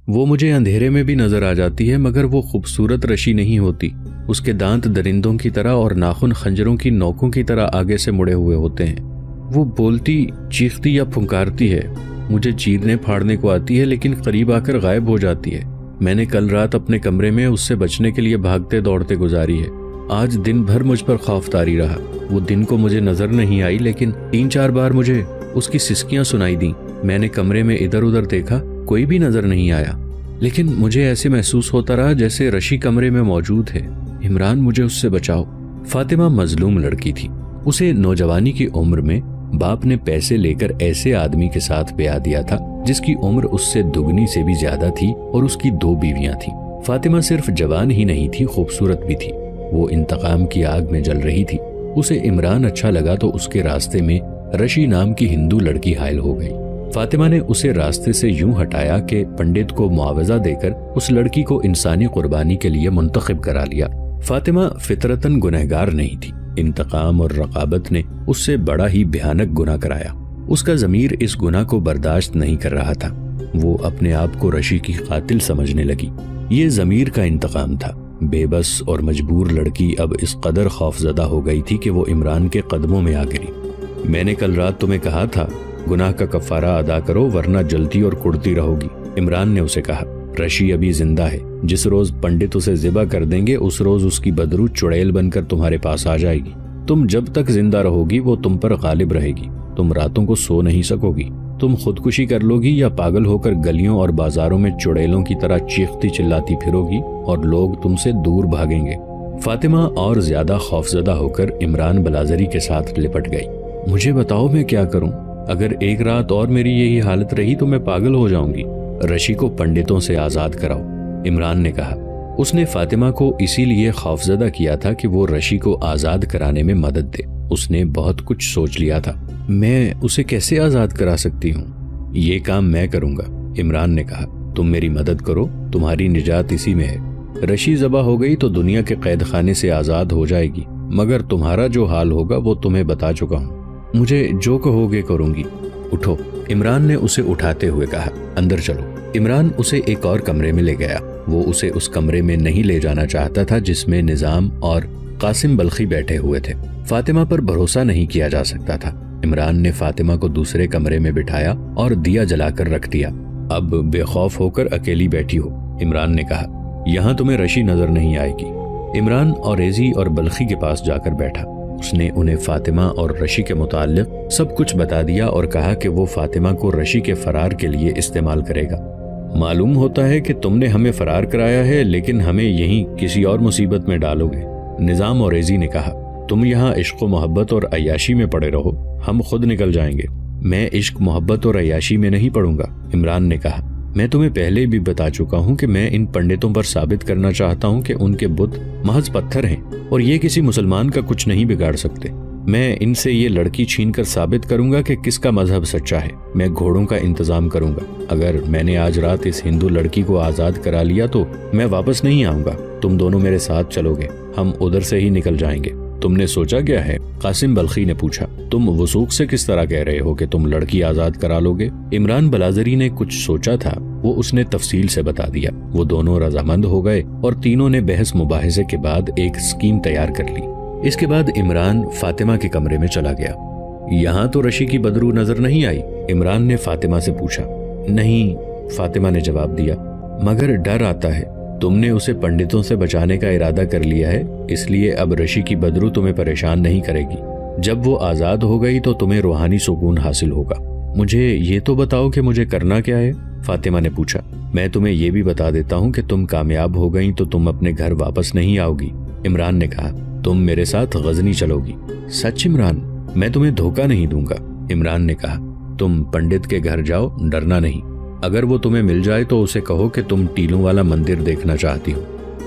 वो मुझे अंधेरे में भी नजर आ जाती है, मगर वो खूबसूरत रशी नहीं होती। उसके दांत दरिंदों की तरह और नाखून खंजरों की नोकों की तरह आगे से मुड़े हुए होते हैं। वो बोलती, चीखती या फुंकारती है, मुझे चीरने फाड़ने को आती है, लेकिन करीब आकर गायब हो जाती है। मैंने कल रात अपने कमरे में उससे बचने के लिए भागते दौड़ते गुजारी है। आज दिन भर मुझ पर खौफ तारी रहा। वो दिन को मुझे नजर नहीं आई, लेकिन 3-4 बार मुझे उसकी सिसकियां सुनाई दी। मैंने कमरे में इधर उधर देखा, कोई भी नजर नहीं आया, लेकिन मुझे ऐसे महसूस होता रहा जैसे रशी कमरे में मौजूद है। इमरान, मुझे उससे बचाओ। फातिमा मजलूम लड़की थी। उसे नौजवानी की उम्र में बाप ने पैसे लेकर ऐसे आदमी के साथ ब्याह दिया था जिसकी उम्र उससे दुगनी से भी ज्यादा थी और उसकी 2 बीवियां थी। फातिमा सिर्फ जवान ही नहीं थी, खूबसूरत भी थी। वो इंतकाम की आग में जल रही थी। उसे इमरान अच्छा लगा तो उसके रास्ते में रशी नाम की हिंदू लड़की हायल हो गई। फातिमा ने उसे रास्ते से यूं हटाया कि पंडित को मुआवजा देकर उस लड़की को इंसानी कुर्बानी के लिए मुंतखब करा लिया। फातिमा फितरतन गुनहगार नहीं थी। इंतकाम और रकाबत ने उससे बड़ा ही भयानक गुनाह कराया। उसका ज़मीर इस गुनाह को बर्दाश्त नहीं कर रहा था। वो अपने आप को रशी की कातिल समझने लगी। ये ज़मीर का इंतकाम था। बेबस और मजबूर लड़की अब इस कदर खौफजदा हो गई थी कि वो इमरान के कदमों में आ गिरी। मैंने कल रात तुम्हें कहा था, गुनाह का कफारा अदा करो वरना जलती और कुड़ती रहोगी, इमरान ने उसे कहा। रशी अभी जिंदा है। जिस रोज पंडित उसे ज़िबा कर देंगे उस रोज उसकी बदरू चुड़ैल बनकर तुम्हारे पास आ जाएगी। तुम जब तक जिंदा रहोगी वो तुम पर गालिब रहेगी। तुम रातों को सो नहीं सकोगी। तुम खुदकुशी कर लोगी या पागल होकर गलियों और बाजारों में चुड़ैलों की तरह चीखती चिल्लाती फिरोगी और लोग तुमसे दूर भागेंगे। फातिमा और ज्यादा खौफजदा होकर इमरान बलाजरी के साथ लिपट गई। मुझे बताओ मैं क्या करूं? अगर एक रात और मेरी यही हालत रही तो मैं पागल हो जाऊंगी। रशी को पंडितों से आजाद कराओ, इमरान ने कहा। उसने फातिमा को इसीलिए खौफजदा किया था कि वो रशी को आजाद कराने में मदद दे। उसने बहुत कुछ सोच लिया था। मैं उसे कैसे आजाद करा सकती हूँ? ये काम मैं करूंगा, इमरान ने कहा। तुम मेरी मदद करो, तुम्हारी निजात इसी में है। रशी ज़बा हो गई तो दुनिया के कैद खाने से आजाद हो जाएगी, मगर तुम्हारा जो हाल होगा वो तुम्हें बता चुका हूँ। मुझे जो कहोगे करूंगी। उठो, इमरान ने उसे उठाते हुए कहा। अंदर चलो। इमरान उसे एक और कमरे में ले गया। वो उसे उस कमरे में नहीं ले जाना चाहता था जिसमें निजाम और कासिम बल्खी बैठे हुए थे। फातिमा पर भरोसा नहीं किया जा सकता था। इमरान ने फातिमा को दूसरे कमरे में बिठाया और दिया जलाकर रख दिया। अब बेखौफ होकर अकेली बैठी हो, इमरान ने कहा। यहाँ तुम्हें रशी नजर नहीं आएगी। इमरान औरेजी और बल्खी के पास जाकर बैठा। उसने उन्हें फातिमा और रशी के मुताल्लिक सब कुछ बता दिया और कहा कि वो फातिमा को रशी के फरार के लिए इस्तेमाल करेगा। मालूम होता है कि तुमने हमें फरार कराया है, लेकिन हमें यहीं किसी और मुसीबत में डालोगे, निजाम औरेजी ने कहा। तुम यहाँ इश्क मोहब्बत और अय्याशी में पड़े रहो, हम खुद निकल जाएंगे। मैं इश्क मोहब्बत और अय्याशी में नहीं पड़ूंगा, इमरान ने कहा। मैं तुम्हें पहले भी बता चुका हूँ कि मैं इन पंडितों पर साबित करना चाहता हूँ कि उनके बुत महज पत्थर हैं और ये किसी मुसलमान का कुछ नहीं बिगाड़ सकते। मैं इनसे ये लड़की छीनकर साबित करूंगा कि किसका मजहब सच्चा है। मैं घोड़ों का इंतजाम करूंगा। अगर मैंने आज रात इस हिंदू लड़की को आजाद करा लिया तो मैं वापस नहीं आऊंगा। तुम दोनों मेरे साथ चलोगे, हम उधर से ही निकल जाएंगे। तुमने सोचा क्या है? कासिम बल्खी ने पूछा। तुम वसूख से किस तरह कह रहे हो कि तुम लड़की आजाद करा लोगे? इमरान बलाजरी ने कुछ सोचा था, वो उसने तफसील से बता दिया। वो दोनों रजामंद हो गए और तीनों ने बहस मुबाहिसे के बाद एक स्कीम तैयार कर ली। इसके बाद इमरान फातिमा के कमरे में चला गया। यहाँ तो रशी की बदरू नजर नहीं आई, इमरान ने फातिमा से पूछा। नहीं, फातिमा ने जवाब दिया, मगर डर आता है। तुमने उसे पंडितों से बचाने का इरादा कर लिया है, इसलिए अब रशी की बदरू तुम्हें परेशान नहीं करेगी। जब वो आजाद हो गई तो तुम्हें रूहानी सुकून हासिल होगा। मुझे ये तो बताओ कि मुझे करना क्या है? फातिमा ने पूछा। मैं तुम्हें ये भी बता देता हूँ कि तुम कामयाब हो गई तो तुम अपने घर वापस नहीं आओगी, इमरान ने कहा। तुम मेरे साथ गजनी चलोगी। सच इमरान, मैं तुम्हें धोखा नहीं दूंगा, इमरान ने कहा। तुम पंडित के घर जाओ, डरना नहीं। अगर वो तुम्हें मिल जाए तो उसे कहो कि तुम टीलों वाला मंदिर देखना चाहती हो।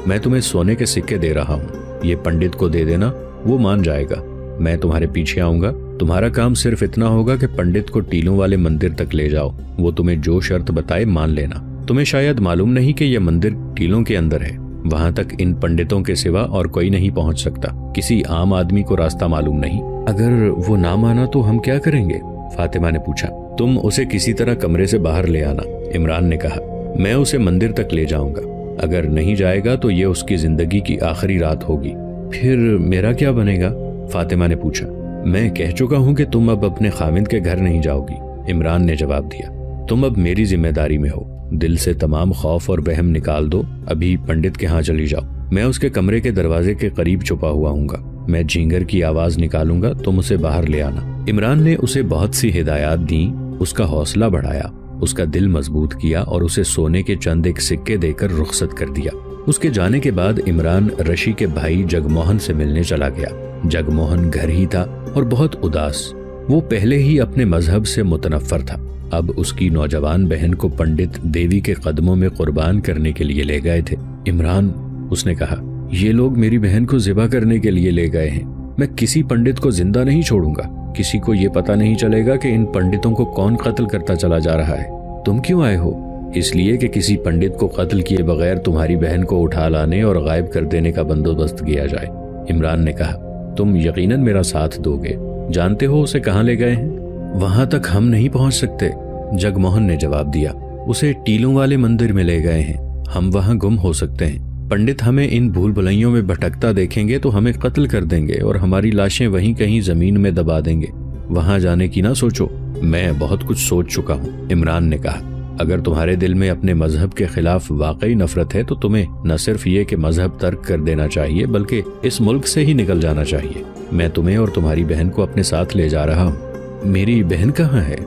मैं तुम्हें सोने के सिक्के दे रहा हूँ, ये पंडित को दे देना, वो मान जाएगा। मैं तुम्हारे पीछे आऊंगा। तुम्हारा काम सिर्फ इतना होगा कि पंडित को टीलों वाले मंदिर तक ले जाओ। वो तुम्हें जो शर्त बताए मान लेना। तुम्हें शायद मालूम नहीं कि यह मंदिर टीलों के अंदर है। वहां तक इन पंडितों के सिवा और कोई नहीं पहुंच सकता। किसी आम आदमी को रास्ता मालूम नहीं। अगर वो ना माना तो हम क्या करेंगे? फातिमा ने पूछा। तुम उसे किसी तरह कमरे से बाहर ले आना, इमरान ने कहा। मैं उसे मंदिर तक ले जाऊंगा। अगर नहीं जाएगा तो ये उसकी जिंदगी की आखिरी रात होगी। फिर मेरा क्या बनेगा? फातिमा ने पूछा। मैं कह चुका हूं कि तुम अब अपने खामिद के घर नहीं जाओगी, इमरान ने जवाब दिया। तुम अब मेरी जिम्मेदारी में हो। दिल से तमाम खौफ और वहम निकाल दो। अभी पंडित के यहाँ चली जाओ। मैं उसके कमरे के दरवाजे के करीब छुपा हुआ हूँगा। मैं झींगर की आवाज निकालूंगा, तुम उसे बाहर ले आना। इमरान ने उसे बहुत सी हिदायत दी, उसका हौसला बढ़ाया, उसका दिल मजबूत किया और उसे सोने के चंद एक सिक्के देकर रुखसत कर दिया। उसके जाने के बाद इमरान रशी के भाई जगमोहन से मिलने चला गया। जगमोहन घर ही था और बहुत उदास। वो पहले ही अपने मजहब से मुतनफ्फर था। अब उसकी नौजवान बहन को पंडित देवी के कदमों में कुर्बान करने के लिए ले गए थे। इमरान, उसने कहा, ये लोग मेरी बहन को ज़िबा करने के लिए ले गए हैं। मैं किसी पंडित को जिंदा नहीं छोड़ूंगा। किसी को ये पता नहीं चलेगा कि इन पंडितों को कौन कत्ल करता चला जा रहा है। तुम क्यों आए हो? इसलिए कि किसी पंडित को कत्ल किए बगैर तुम्हारी बहन को उठा लाने और गायब कर देने का बंदोबस्त किया जाए। इमरान ने कहा, तुम यकीनन मेरा साथ दोगे। जानते हो उसे कहाँ ले गए हैं? वहां तक हम नहीं पहुंच सकते, जगमोहन ने जवाब दिया। उसे टीलों वाले मंदिर में ले गए हैं। हम वहां गुम हो सकते हैं। पंडित हमें इन भूल भुलैयों में भटकता देखेंगे तो हमें कत्ल कर देंगे और हमारी लाशें वहीं कहीं जमीन में दबा देंगे। वहां जाने की ना सोचो। मैं बहुत कुछ सोच चुका हूँ, इमरान ने कहा। अगर तुम्हारे दिल में अपने मजहब के खिलाफ वाकई नफरत है तो तुम्हें न सिर्फ ये कि मजहब तर्क कर देना चाहिए बल्कि इस मुल्क से ही निकल जाना चाहिए। मैं तुम्हें और तुम्हारी बहन को अपने साथ ले जा रहा हूँ। मेरी बहन कहाँ है?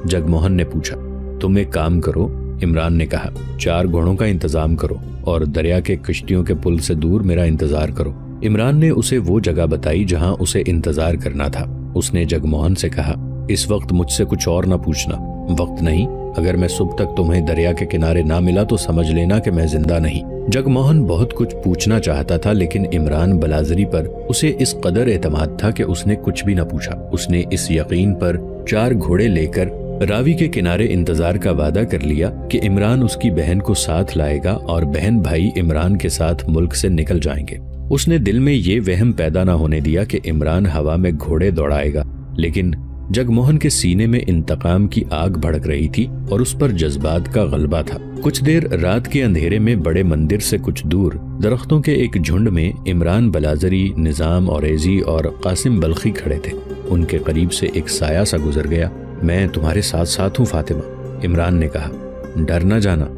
जगमोहन ने पूछा। तुम एक काम करो, इमरान ने कहा, 4 घोड़ों का इंतजाम करो और दरिया के कश्तियों के पुल से दूर मेरा इंतजार करो। इमरान ने उसे वो जगह बताई जहां उसे इंतजार करना था। उसने जगमोहन से कहा, इस वक्त मुझसे कुछ और न पूछना। वक्त नहीं, अगर मैं सुबह तक तुम्हें दरिया के किनारे ना मिला तो समझ लेना कि मैं जिंदा नहीं। जगमोहन बहुत कुछ पूछना चाहता था लेकिन इमरान बलाजरी पर उसे इस कदर एतमाद था कि उसने कुछ भी न पूछा। उसने इस यकीन पर 4 घोड़े लेकर रावी के किनारे इंतजार का वादा कर लिया कि इमरान उसकी बहन को साथ लाएगा और बहन भाई इमरान के साथ मुल्क से निकल जाएंगे। उसने दिल में ये वहम पैदा न होने दिया कि इमरान हवा में घोड़े दौड़ाएगा, लेकिन जगमोहन के सीने में इंतकाम की आग भड़क रही थी और उस पर जज्बात का गलबा था। कुछ देर रात के अंधेरे में बड़े मंदिर से कुछ दूर दरख्तों के एक झुंड में इमरान बलाजरी, निजाम औरेजी और कासिम बल्खी खड़े थे। उनके करीब से एक साया सा गुजर गया। मैं तुम्हारे साथ साथ हूँ फातिमा, इमरान ने कहा, डर न जाना।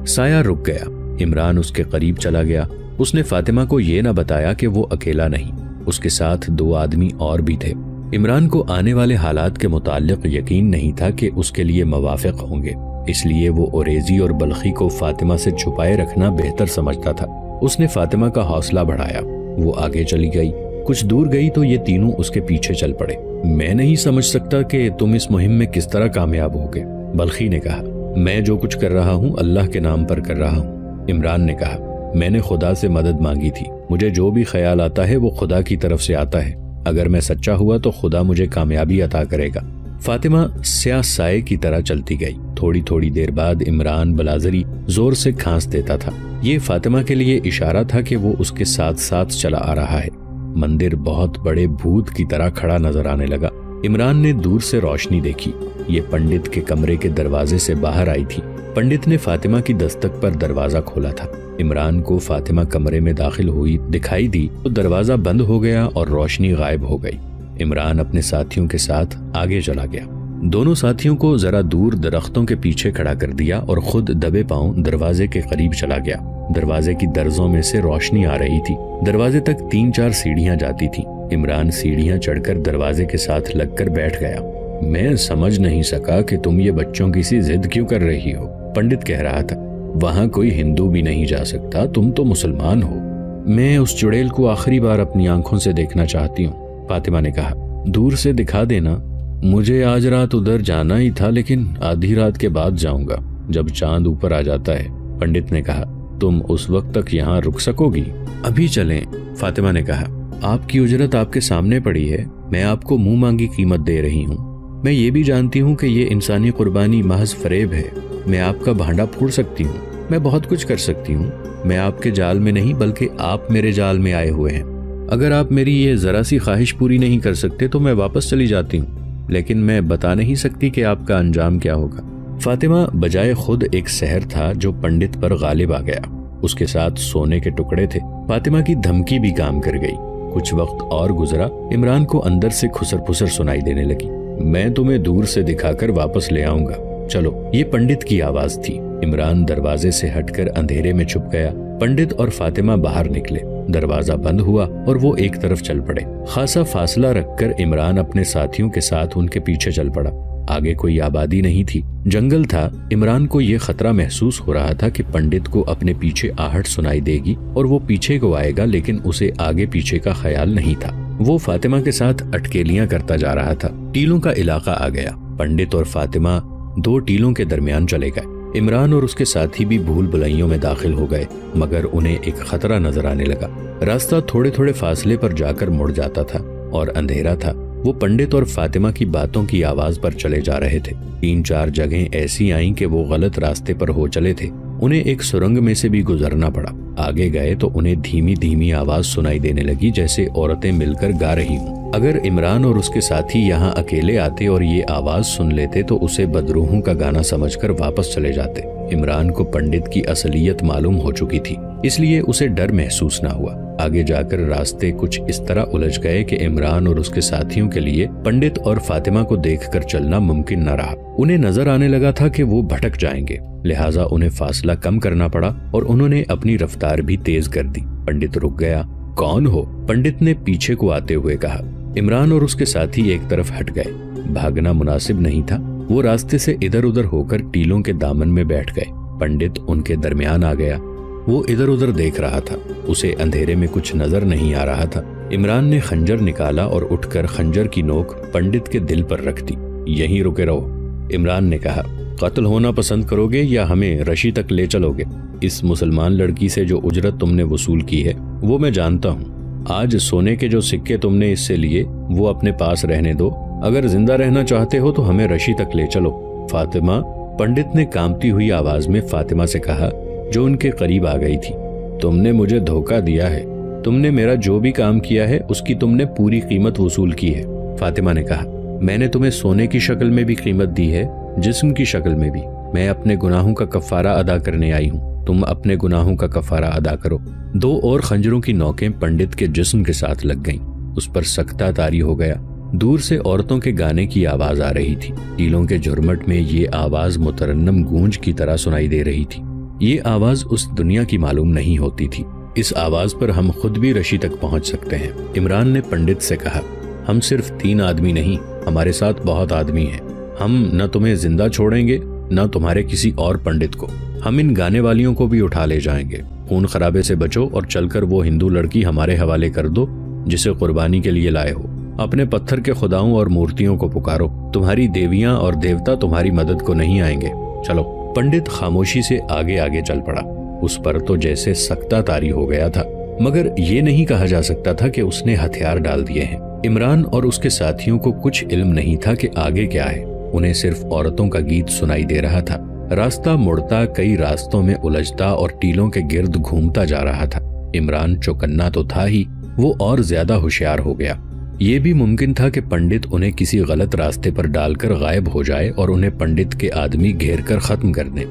साया रुक गया। इमरान उसके करीब चला गया। उसने फातिमा को ये न बताया कि वो अकेला नहीं, उसके साथ 2 आदमी और भी थे। इमरान को आने वाले हालात के मुताल्लिक यकीन नहीं था कि उसके लिए मवाफ़िक़ होंगे, इसलिए वो ओरेजी और बल्खी को फातिमा से छुपाए रखना बेहतर समझता था। उसने फातिमा का हौसला बढ़ाया। वो आगे चली गई। कुछ दूर गई तो ये तीनों उसके पीछे चल पड़े। मैं नहीं समझ सकता कि तुम इस मुहिम में किस तरह कामयाब होगे, बल्खी ने कहा। मैं जो कुछ कर रहा हूँ अल्लाह के नाम पर कर रहा हूँ, इमरान ने कहा। मैंने खुदा से मदद मांगी थी। मुझे जो भी ख्याल आता है वो खुदा की तरफ से आता है। अगर मैं सच्चा हुआ तो खुदा मुझे कामयाबी अता करेगा। फातिमा स्याह साए की तरह चलती गई। थोड़ी थोड़ी देर बाद इमरान बलाजरी जोर से खांस देता था। ये फातिमा के लिए इशारा था कि वो उसके साथ साथ चला आ रहा है। मंदिर बहुत बड़े भूत की तरह खड़ा नजर आने लगा। इमरान ने दूर से रोशनी देखी। ये पंडित के कमरे के दरवाजे से बाहर आई थी। पंडित ने फातिमा की दस्तक पर दरवाजा खोला था। इमरान को फातिमा कमरे में दाखिल हुई दिखाई दी तो दरवाजा बंद हो गया और रोशनी गायब हो गई। इमरान अपने साथियों के साथ आगे चला गया। दोनों साथियों को जरा दूर दरख्तों के पीछे खड़ा कर दिया और खुद दबे पांव दरवाजे के करीब चला गया। दरवाजे की दर्जों में से रोशनी आ रही थी। दरवाजे तक 3-4 सीढ़ियां जाती थी। इमरान सीढ़ियां चढ़कर दरवाजे के साथ लगकर बैठ गया। मैं समझ नहीं सका कि तुम ये बच्चों की सी जिद क्यों कर रही हो, पंडित कह रहा था। वहां कोई हिंदू भी नहीं जा सकता, तुम तो मुसलमान हो। मैं उस चुड़ैल को आखिरी बार अपनी आंखों से देखना चाहती हूँ, फातिमा ने कहा। दूर से दिखा देना। मुझे आज रात उधर जाना ही था लेकिन आधी रात के बाद जाऊंगा, जब चांद ऊपर आ जाता है, पंडित ने कहा। तुम उस वक्त तक यहाँ रुक सकोगी? अभी चलें, फातिमा ने कहा। आपकी उजरत आपके सामने पड़ी है। मैं आपको मुंह मांगी कीमत दे रही हूँ। मैं ये भी जानती हूँ कि ये इंसानी कुर्बानी महज फरेब है। मैं आपका भांडा फोड़ सकती हूँ। मैं बहुत कुछ कर सकती हूँ। मैं आपके जाल में नहीं बल्कि आप मेरे जाल में आए हुए हैं। अगर आप मेरी ये जरा सी ख्वाहिश पूरी नहीं कर सकते तो मैं वापस चली जाती हूँ, लेकिन मैं बता नहीं सकती कि आपका अंजाम क्या होगा। फातिमा बजाय खुद एक सहर था जो पंडित पर गालिब आ गया। उसके साथ सोने के टुकड़े थे। फातिमा की धमकी भी काम कर गई। कुछ वक्त और गुजरा। इमरान को अंदर से खुसर फुसर सुनाई देने लगी। मैं तुम्हें दूर से दिखाकर वापस ले आऊंगा, चलो। ये पंडित की आवाज थी। इमरान दरवाजे से हटकर अंधेरे में छुप गया। पंडित और फातिमा बाहर निकले। दरवाजा बंद हुआ और वो एक तरफ चल पड़े। खासा फासला रखकर इमरान अपने साथियों के साथ उनके पीछे चल पड़ा। आगे कोई आबादी नहीं थी, जंगल था। इमरान को ये खतरा महसूस हो रहा था कि पंडित को अपने पीछे आहट सुनाई देगी और वो पीछे को आएगा, लेकिन उसे आगे पीछे का ख्याल नहीं था। वो फातिमा के साथ अटकेलियां करता जा रहा था। टीलों का इलाका आ गया। पंडित और फातिमा 2 टीलों के दरमियान चले गए। इमरान और उसके साथी भी भूल भुलैयों में दाखिल हो गए, मगर उन्हें एक खतरा नजर आने लगा। रास्ता थोड़े थोड़े फासले पर जाकर मुड़ जाता था और अंधेरा था। वो पंडित और फातिमा की बातों की आवाज पर चले जा रहे थे। 3-4 जगह ऐसी आईं कि वो गलत रास्ते पर हो चले थे। उन्हें एक सुरंग में से भी गुजरना पड़ा। आगे गए तो उन्हें धीमी धीमी आवाज सुनाई देने लगी, जैसे औरतें मिलकर गा रही हों। अगर इमरान और उसके साथी यहाँ अकेले आते और ये आवाज सुन लेते तो उसे बदरूहों का गाना समझकर वापस चले जाते। इमरान को पंडित की असलियत मालूम हो चुकी थी, इसलिए उसे डर महसूस न हुआ। आगे जाकर रास्ते कुछ इस तरह उलझ गए कि इमरान और उसके साथियों के लिए पंडित और फातिमा को देखकर चलना मुमकिन न रहा। उन्हें नजर आने लगा था कि वो भटक जाएंगे, लिहाजा उन्हें फासला कम करना पड़ा और उन्होंने अपनी रफ्तार भी तेज कर दी। पंडित रुक गया। कौन हो? पंडित ने पीछे को आते हुए कहा। इमरान और उसके साथी एक तरफ हट गए। भागना मुनासिब नहीं था। वो रास्ते से इधर उधर होकर टीलों के दामन में बैठ गए। पंडित उनके दरमियान आ गया। वो इधर उधर देख रहा था। उसे अंधेरे में कुछ नजर नहीं आ रहा था। इमरान ने खंजर निकाला और उठकर खंजर की नोक पंडित के दिल पर रख दी। यहीं रुके रहो, इमरान ने कहा। कत्ल होना पसंद करोगे या हमें रशी तक ले चलोगे? इस मुसलमान लड़की से जो उजरत तुमने वसूल की है वो मैं जानता हूँ। आज सोने के जो सिक्के तुमने इससे लिए वो अपने पास रहने दो। अगर जिंदा रहना चाहते हो तो हमें रशी तक ले चलो। फातिमा, पंडित ने कांपती हुई आवाज में फातिमा से कहा, जो उनके करीब आ गई थी। तुमने मुझे धोखा दिया है। तुमने मेरा जो भी काम किया है उसकी तुमने पूरी कीमत वसूल की है। फातिमा ने कहा, मैंने तुम्हें सोने की शक्ल में भी कीमत दी है, जिस्म की शक्ल में भी। मैं अपने गुनाहों का कफारा अदा करने आई हूँ। तुम अपने गुनाहों का कफारा अदा करो। 2 और खंजरों की नोकें पंडित के जिस्म के साथ लग गईं। उस पर सख्ता तारी हो गया। दूर से औरतों के गाने की आवाज आ रही थी। टीलों के झुरमट में ये आवाज मुतरन्नम गूंज की तरह सुनाई दे रही थी। ये आवाज उस दुनिया की मालूम नहीं होती थी। इस आवाज पर हम खुद भी रशी तक पहुंच सकते हैं। इमरान ने पंडित से कहा, हम सिर्फ 3 आदमी नहीं, हमारे साथ बहुत आदमी हैं। हम न तुम्हें जिंदा छोड़ेंगे न तुम्हारे किसी और पंडित को। हम इन गाने वालियों को भी उठा ले जाएंगे। खून खराबे से बचो और चलकर वो हिंदू लड़की हमारे हवाले कर दो जिसे कुर्बानी के लिए लाए हो। अपने पत्थर के खुदाओं और मूर्तियों को पुकारो। तुम्हारी देवियां और देवता तुम्हारी मदद को नहीं आएंगे। चलो। पंडित खामोशी से आगे आगे चल पड़ा। उस पर तो जैसे सख्ता तारी हो गया था, मगर ये नहीं कहा जा सकता था कि उसने हथियार डाल दिए हैं। इमरान और उसके साथियों को कुछ इल्म नहीं था कि आगे क्या है। उन्हें सिर्फ औरतों का गीत सुनाई दे रहा था। रास्ता मुड़ता, कई रास्तों में उलझता और टीलों के गिर्द घूमता जा रहा था। इमरान चौकन्ना तो था ही, वो और ज्यादा होशियार हो गया। ये भी मुमकिन था कि पंडित उन्हें किसी गलत रास्ते पर डालकर गायब हो जाए और उन्हें पंडित के आदमी घेर कर खत्म कर दें।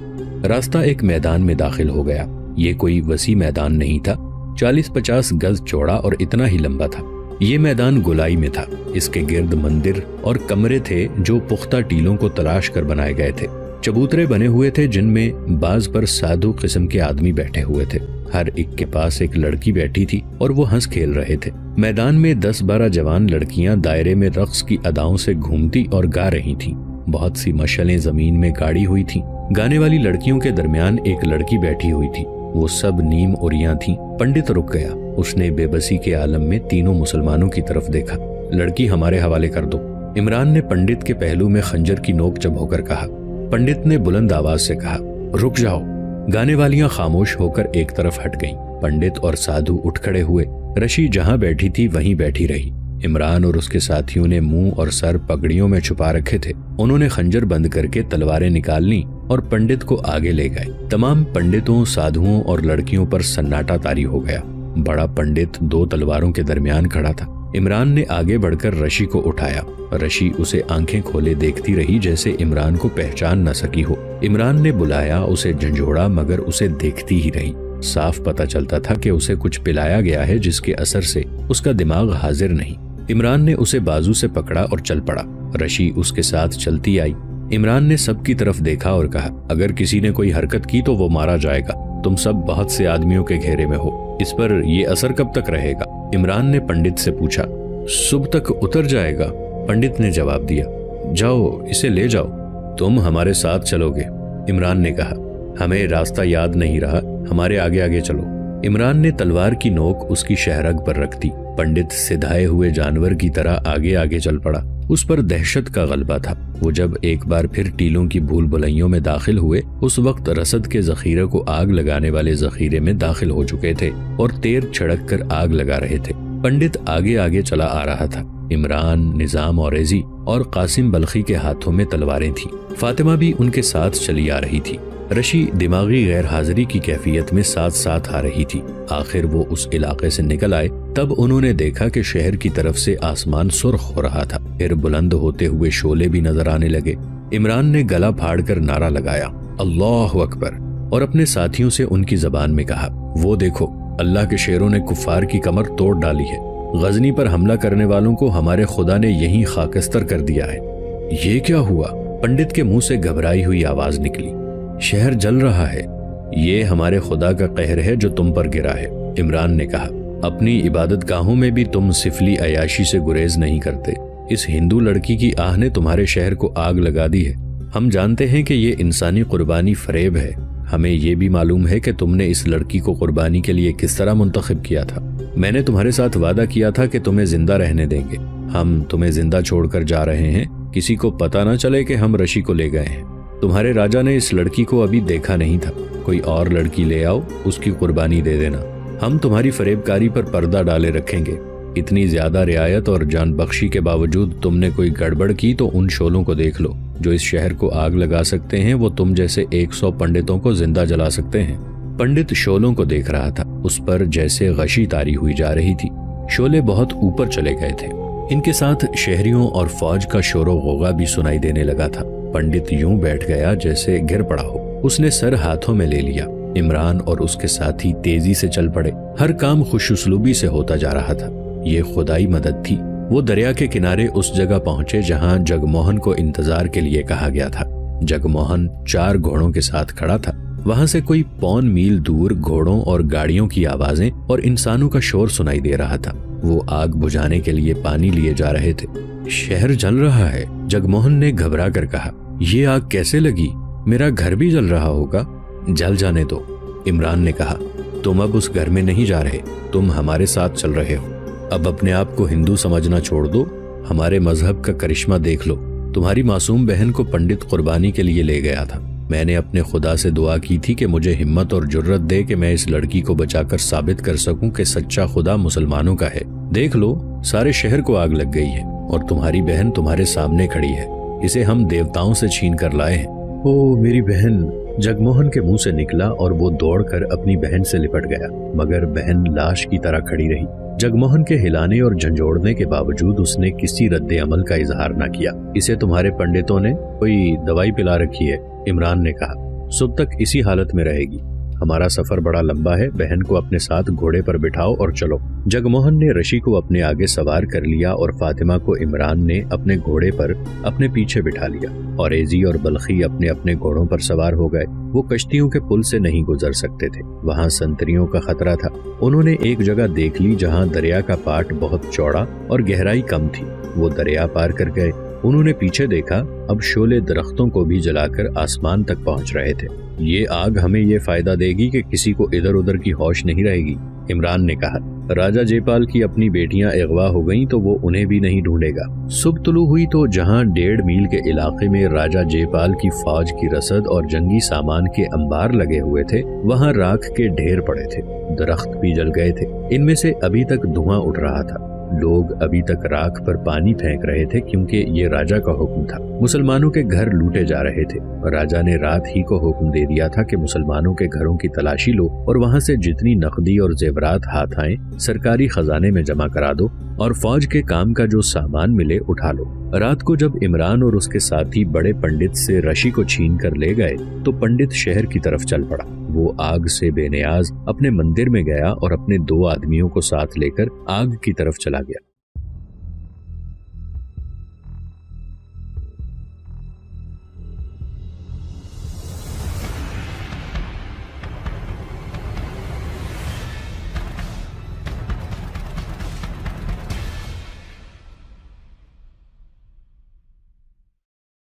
रास्ता एक मैदान में दाखिल हो गया। ये कोई वसी मैदान नहीं था, 40-50 गज चौड़ा और इतना ही लंबा था। ये मैदान गोलाई में था। इसके गिर्द मंदिर और कमरे थे जो पुख्ता टीलों को तलाश कर बनाए गए थे। चबूतरे बने हुए थे जिनमें बाज पर साधु किस्म के आदमी बैठे हुए थे। हर एक के पास एक लड़की बैठी थी और वो हंस खेल रहे थे। मैदान में 10-12 जवान लड़कियां दायरे में रक्स की अदाओं से घूमती और गा रही थीं। बहुत सी मशलें जमीन में गाड़ी हुई थीं। गाने वाली लड़कियों के दरमियान एक लड़की बैठी हुई थी। वो सब नीम उरियां थीं। पंडित रुक गया। उसने बेबसी के आलम में तीनों मुसलमानों की तरफ देखा। लड़की हमारे हवाले कर दो। इमरान ने पंडित के पहलू में खंजर की नोक चबोकर कहा। पंडित ने बुलंद आवाज से कहा, रुक जाओ। गाने वालियां खामोश होकर एक तरफ हट गईं। पंडित और साधु उठ खड़े हुए। रशी जहां बैठी थी वहीं बैठी रही। इमरान और उसके साथियों ने मुंह और सर पगड़ियों में छुपा रखे थे। उन्होंने खंजर बंद करके तलवारें निकाल ली और पंडित को आगे ले गए। तमाम पंडितों, साधुओं और लड़कियों पर सन्नाटा तारी हो गया। बड़ा पंडित 2 तलवारों के दरमियान खड़ा था। इमरान ने आगे बढ़कर रशी को उठाया। रशी उसे आंखें खोले देखती रही, जैसे इमरान को पहचान न सकी हो। इमरान ने बुलाया, उसे झंझोड़ा, मगर उसे देखती ही रही। साफ पता चलता था कि उसे कुछ पिलाया गया है, जिसके असर से उसका दिमाग हाजिर नहीं। इमरान ने उसे बाजू से पकड़ा और चल पड़ा। रशी उसके साथ चलती आई। इमरान ने सबकी तरफ देखा और कहा, अगर किसी ने कोई हरकत की तो वो मारा जाएगा। तुम सब बहुत से आदमियों के घेरे में हो, इस पर ये असर कब तक रहेगा? इमरान ने पंडित से पूछा। सुबह तक उतर जाएगा, पंडित ने जवाब दिया। जाओ, इसे ले जाओ। तुम हमारे साथ चलोगे? इमरान ने कहा। हमें रास्ता याद नहीं रहा, हमारे आगे आगे चलो। इमरान ने तलवार की नोक उसकी शहरग पर रख दी। पंडित सिधाए हुए जानवर की तरह आगे आगे चल पड़ा। उस पर दहशत का गलबा था। वो जब एक बार फिर टीलों की भूल भुलैयों में दाखिल हुए, उस वक्त रसद के जखीरे को आग लगाने वाले जखीरे में दाखिल हो चुके थे और तेर छिड़क कर आग लगा रहे थे। पंडित आगे आगे चला आ रहा था। इमरान, निजाम औरेजी और कासिम बल्खी के हाथों में तलवारें थीं। फातिमा भी उनके साथ चली आ रही थी। रशी दिमागी गैर हाजिरी की कैफियत में साथ साथ आ रही थी। आखिर वो उस इलाके से निकल आए, तब उन्होंने देखा कि शहर की तरफ से आसमान सुर्ख हो रहा था। फिर बुलंद होते हुए शोले भी नजर आने लगे। इमरान ने गला फाड़कर नारा लगाया, अल्लाहु अकबर, और अपने साथियों से उनकी जबान में कहा, वो देखो, अल्लाह के शेरों ने कुफ्फार की कमर तोड़ डाली है। गजनी पर हमला करने वालों को हमारे खुदा ने यहीं खाकस्तर कर दिया है। ये क्या हुआ? पंडित के मुंह से घबराई हुई आवाज निकली। शहर जल रहा है। ये हमारे खुदा का कहर है जो तुम पर गिरा है। इमरान ने कहा, अपनी इबादत गाहों में भी तुम सिफली अयाशी से गुरेज नहीं करते। इस हिंदू लड़की की आह ने तुम्हारे शहर को आग लगा दी है। हम जानते हैं कि ये इंसानी कुर्बानी फरेब है। हमें ये भी मालूम है कि तुमने इस लड़की को कुर्बानी के लिए किस तरह मुंतखब किया था। मैंने तुम्हारे साथ वादा किया था कि तुम्हें जिंदा रहने देंगे। हम तुम्हें जिंदा छोड़कर जा रहे हैं, किसी को पता न चले कि हम रशी को ले गए हैं। तुम्हारे राजा ने इस लड़की को अभी देखा नहीं था। कोई और लड़की ले आओ, उसकी कुर्बानी दे देना। हम तुम्हारी फरेबकारी पर पर्दा डाले रखेंगे। इतनी ज्यादा रियायत और जान बख्शी के बावजूद तुमने कोई गड़बड़ की तो उन शोलों को देख लो जो इस शहर को आग लगा सकते हैं। वो तुम जैसे 100 पंडितों को जिंदा जला सकते हैं। पंडित शोलों को देख रहा था। उस पर जैसे गशी तारी हुई जा रही थी। शोले बहुत ऊपर चले गए थे। इनके साथ शहरियों और फौज का शोरो गोगा भी सुनाई देने लगा था। पंडित यूं बैठ गया जैसे गिर पड़ा हो। उसने सर हाथों में ले लिया। इमरान और उसके साथी तेजी से चल पड़े। हर काम खुशउस्लूबी से होता जा रहा था। ये खुदाई मदद थी। वो दरिया के किनारे उस जगह पहुंचे जहां जगमोहन को इंतजार के लिए कहा गया था। जगमोहन 4 घोड़ों के साथ खड़ा था। वहां से कोई पौन मील दूर घोड़ों और गाड़ियों की आवाजें और इंसानों का शोर सुनाई दे रहा था। वो आग बुझाने के लिए पानी लिए जा रहे थे। शहर जल रहा है, जगमोहन ने घबरा कर कहा। ये आग कैसे लगी? मेरा घर भी जल रहा होगा। जल जाने दो, इमरान ने कहा। तुम अब उस घर में नहीं जा रहे, तुम हमारे साथ चल रहे हो। अब अपने आप को हिंदू समझना छोड़ दो। हमारे मजहब का करिश्मा देख लो। तुम्हारी मासूम बहन को पंडित कुर्बानी के लिए ले गया था। मैंने अपने खुदा से दुआ की थी कि मुझे हिम्मत और जुर्रत दे कि मैं इस लड़की को बचाकर साबित कर सकूं कि सच्चा खुदा मुसलमानों का है। देख लो, सारे शहर को आग लग गई है और तुम्हारी बहन तुम्हारे सामने खड़ी है। इसे हम देवताओं से छीन कर लाए हैं। ओ मेरी बहन, जगमोहन के मुंह से निकला और वो दौड़कर अपनी बहन से लिपट गया, मगर बहन लाश की तरह खड़ी रही। जगमोहन के हिलाने और झंझोड़ने के बावजूद उसने किसी रद्दे अमल का इजहार न किया। इसे तुम्हारे पंडितों ने कोई दवाई पिला रखी है, इमरान ने कहा। सुबह तक इसी हालत में रहेगी। हमारा सफर बड़ा लंबा है। बहन को अपने साथ घोड़े पर बिठाओ और चलो। जगमोहन ने रशी को अपने आगे सवार कर लिया और फातिमा को इमरान ने अपने घोड़े पर अपने पीछे बिठा लिया। औरेजी और बल्खी अपने अपने घोड़ों पर सवार हो गए। वो कश्तियों के पुल से नहीं गुजर सकते थे। वहाँ संतरियों का खतरा था। उन्होंने एक जगह देख ली जहाँ दरिया का पाट बहुत चौड़ा और गहराई कम थी। वो दरिया पार कर गए। उन्होंने पीछे देखा, अब शोले दरख्तों को भी जलाकर आसमान तक पहुंच रहे थे। ये आग हमें ये फायदा देगी कि किसी को इधर उधर की होश नहीं रहेगी, इमरान ने कहा। राजा जयपाल की अपनी बेटियां अगवा हो गईं तो वो उन्हें भी नहीं ढूंढेगा। सुबह तुलू हुई तो जहां 1.5 मील के इलाके में राजा जयपाल की फौज की रसद और जंगी सामान के अंबार लगे हुए थे, वहां राख के ढेर पड़े थे। दरख्त भी जल गए थे। इनमें से अभी तक धुआं उठ रहा था। लोग अभी तक राख पर पानी फेंक रहे थे क्योंकि ये राजा का हुक्म था। मुसलमानों के घर लूटे जा रहे थे और राजा ने रात ही को हुक्म दे दिया था कि मुसलमानों के घरों की तलाशी लो और वहाँ से जितनी नकदी और जेवरात हाथ आए सरकारी खजाने में जमा करा दो और फौज के काम का जो सामान मिले उठा लो। रात को जब इमरान और उसके साथी बड़े पंडित से रशी को छीन कर ले गए तो पंडित शहर की तरफ चल पड़ा। वो आग से बेनियाज अपने मंदिर में गया और अपने 2 आदमियों को साथ लेकर आग की तरफ चला गया।